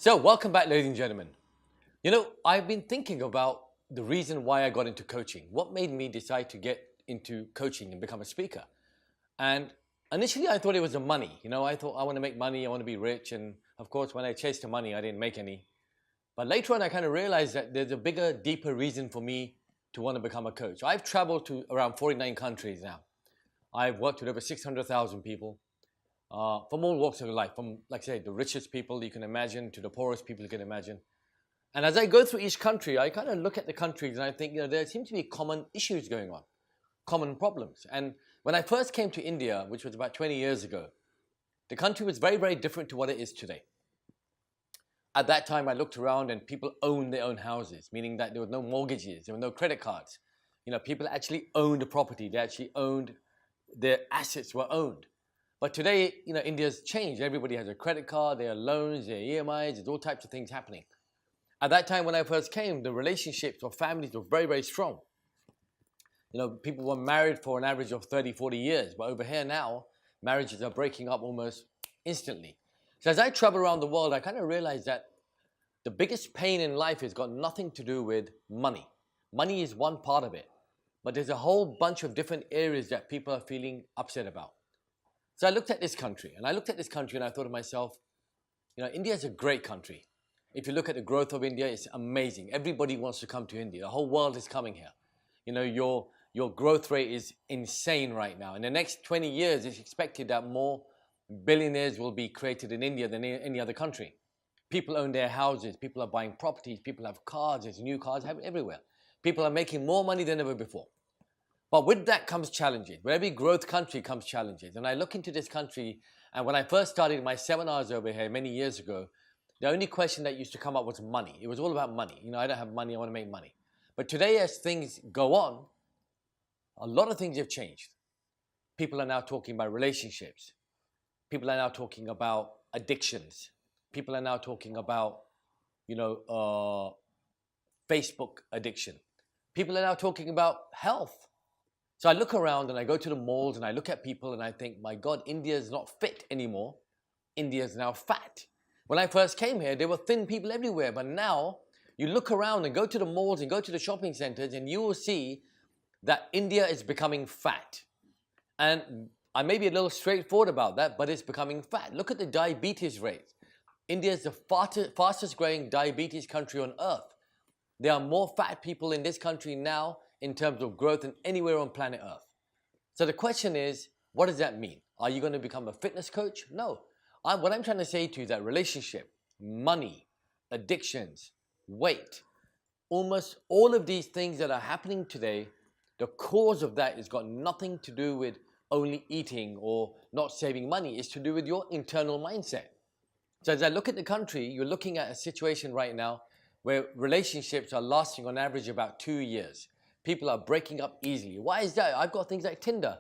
So, welcome back, ladies and gentlemen. I've been thinking about the reason why I got into coaching. What made me decide to get into coaching and become a speaker? And initially, I thought it was the money. I thought I want to make money, I want to be rich. And of course, when I chased the money, I didn't make any. But later on, I kind of realized that there's a bigger, deeper reason for me to want to become a coach. I've traveled to around 49 countries now. I've worked with over 600,000 people from all walks of life, from, like I say, the richest people you can imagine to the poorest people you can imagine. And as I go through each country, I kind of look at the countries and I think, there seem to be common issues going on, common problems. And when I first came to India, which was about 20 years ago, the country was very, very different to what it is today. At that time, I looked around and people owned their own houses, meaning that there were no mortgages, there were no credit cards. People actually owned a property, they actually owned, their assets were owned. But today, India's changed. Everybody has a credit card, there are loans, there are EMIs, there's all types of things happening. At that time when I first came, the relationships or families were very, very strong. People were married for an average of 30, 40 years. But over here now, marriages are breaking up almost instantly. So as I travel around the world, I kind of realized that the biggest pain in life has got nothing to do with money. Money is one part of it. But there's a whole bunch of different areas that people are feeling upset about. So I looked at this country, and I thought to myself, India is a great country. If you look at the growth of India, it's amazing. Everybody wants to come to India. The whole world is coming here. Your growth rate is insane right now. In the next 20 years, it's expected that more billionaires will be created in India than in any other country. People own their houses. People are buying properties. People have cars. There's new cars everywhere. People are making more money than ever before. But with that comes challenges. With every growth country comes challenges. And I look into this country, and when I first started my seminars over here many years ago, the only question that used to come up was money. It was all about money. I don't have money, I want to make money. But today, as things go on, a lot of things have changed. People are now talking about relationships. People are now talking about addictions. People are now talking about, Facebook addiction. People are now talking about health. So I look around and I go to the malls and I look at people and I think, my God, India is not fit anymore. India is now fat. When I first came here, there were thin people everywhere. But now you look around and go to the malls and go to the shopping centers and you will see that India is becoming fat. And I may be a little straightforward about that, but it's becoming fat. Look at the diabetes rate. India is the fastest growing diabetes country on earth. There are more fat people in this country now in terms of growth than anywhere on planet Earth. So the question is, what does that mean? Are you going to become a fitness coach? No. What I'm trying to say to you is that relationship, money, addictions, weight, almost all of these things that are happening today, the cause of that has got nothing to do with only eating or not saving money. It's to do with your internal mindset. So as I look at the country, you're looking at a situation right now where relationships are lasting on average about 2 years. People are breaking up easily. Why is that? I've got things like Tinder.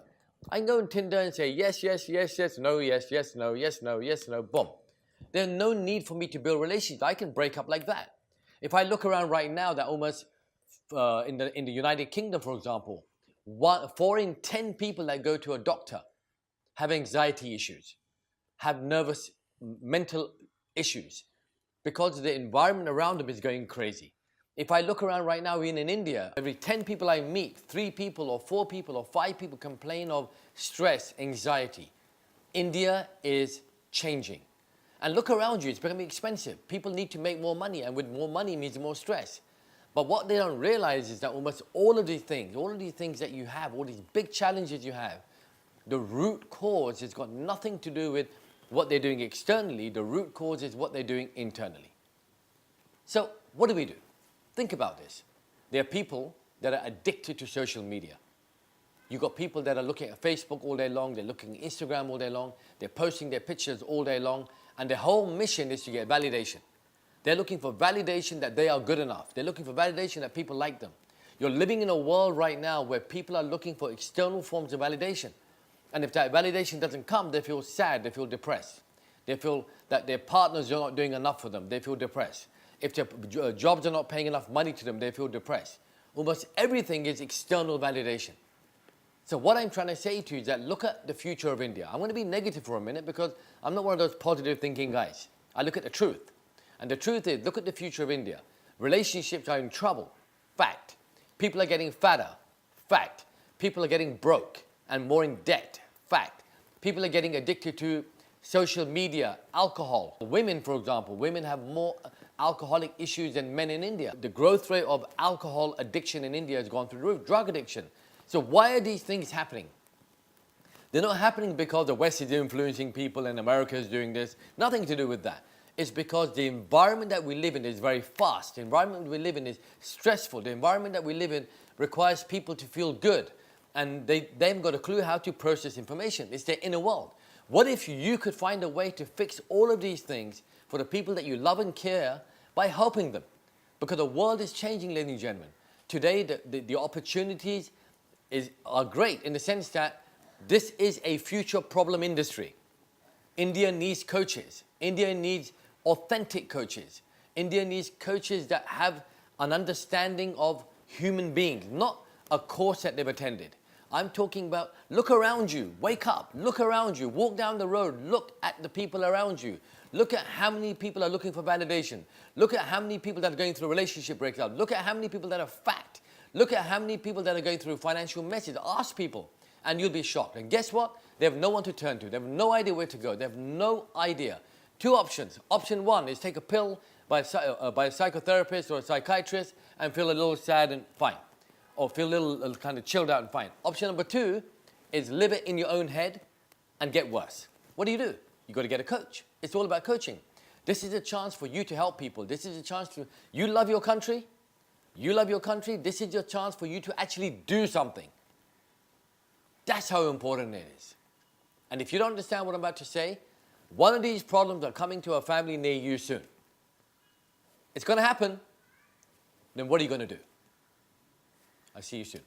I can go on Tinder and say yes, yes, yes, yes, no, yes, yes, no, yes, no, yes, no, boom. There's no need for me to build relationships. I can break up like that. If I look around right now, that almost in the United Kingdom, for example, 4 in 10 people that go to a doctor have anxiety issues, have nervous, mental issues, because the environment around them is going crazy. If I look around right now, even in India, every 10 people I meet, 3 people or 4 people or 5 people complain of stress, anxiety. India is changing. And look around you, it's becoming expensive. People need to make more money, and with more money means more stress. But what they don't realize is that almost all of these things that you have, all these big challenges you have, the root cause has got nothing to do with what they're doing externally. The root cause is what they're doing internally. So what do we do? Think about this. There are people that are addicted to social media. You've got people that are looking at Facebook all day long, they're looking at Instagram all day long, they're posting their pictures all day long, and their whole mission is to get validation. They're looking for validation that they are good enough. They're looking for validation that people like them. You're living in a world right now where people are looking for external forms of validation. And if that validation doesn't come, they feel sad, they feel depressed. They feel that their partners are not doing enough for them, they feel depressed. If their jobs are not paying enough money to them, they feel depressed. Almost everything is external validation. So what I'm trying to say to you is that look at the future of India. I'm going to be negative for a minute because I'm not one of those positive thinking guys. I look at the truth. And the truth is, look at the future of India. Relationships are in trouble. Fact. People are getting fatter. Fact. People are getting broke and more in debt. Fact. People are getting addicted to social media, alcohol. Women, for example, women have more alcoholic issues than men in India. The growth rate of alcohol addiction in India has gone through the roof. Drug addiction. So why are these things happening? They're not happening because the West is influencing people and America is doing this. Nothing to do with that. It's because the environment that we live in is very fast. The environment we live in is stressful. The environment that we live in requires people to feel good. And they haven't got a clue how to process information. It's their inner world. What if you could find a way to fix all of these things for the people that you love and care by helping them? Because the world is changing, ladies and gentlemen. Today, the opportunities are great in the sense that this is a future problem industry. India needs coaches. India needs authentic coaches. India needs coaches that have an understanding of human beings, not a course that they've attended. I'm talking about look around you, wake up, look around you, walk down the road, look at the people around you. Look at how many people are looking for validation. Look at how many people that are going through relationship breakup. Look at how many people that are fat. Look at how many people that are going through financial messes. Ask people and you'll be shocked. And guess what? They have no one to turn to. They have no idea where to go. They have no idea. Two options. Option one is take a pill by a psychotherapist or a psychiatrist and feel a little sad and fine. Or feel a little kind of chilled out and fine. Option number two is live it in your own head and get worse. What do? You've got to get a coach. It's all about coaching. This is a chance for you to help people. This is a chance to, you love your country. You love your country. This is your chance for you to actually do something. That's how important it is. And if you don't understand what I'm about to say, one of these problems are coming to a family near you soon. It's going to happen. Then what are you going to do? I'll see you soon.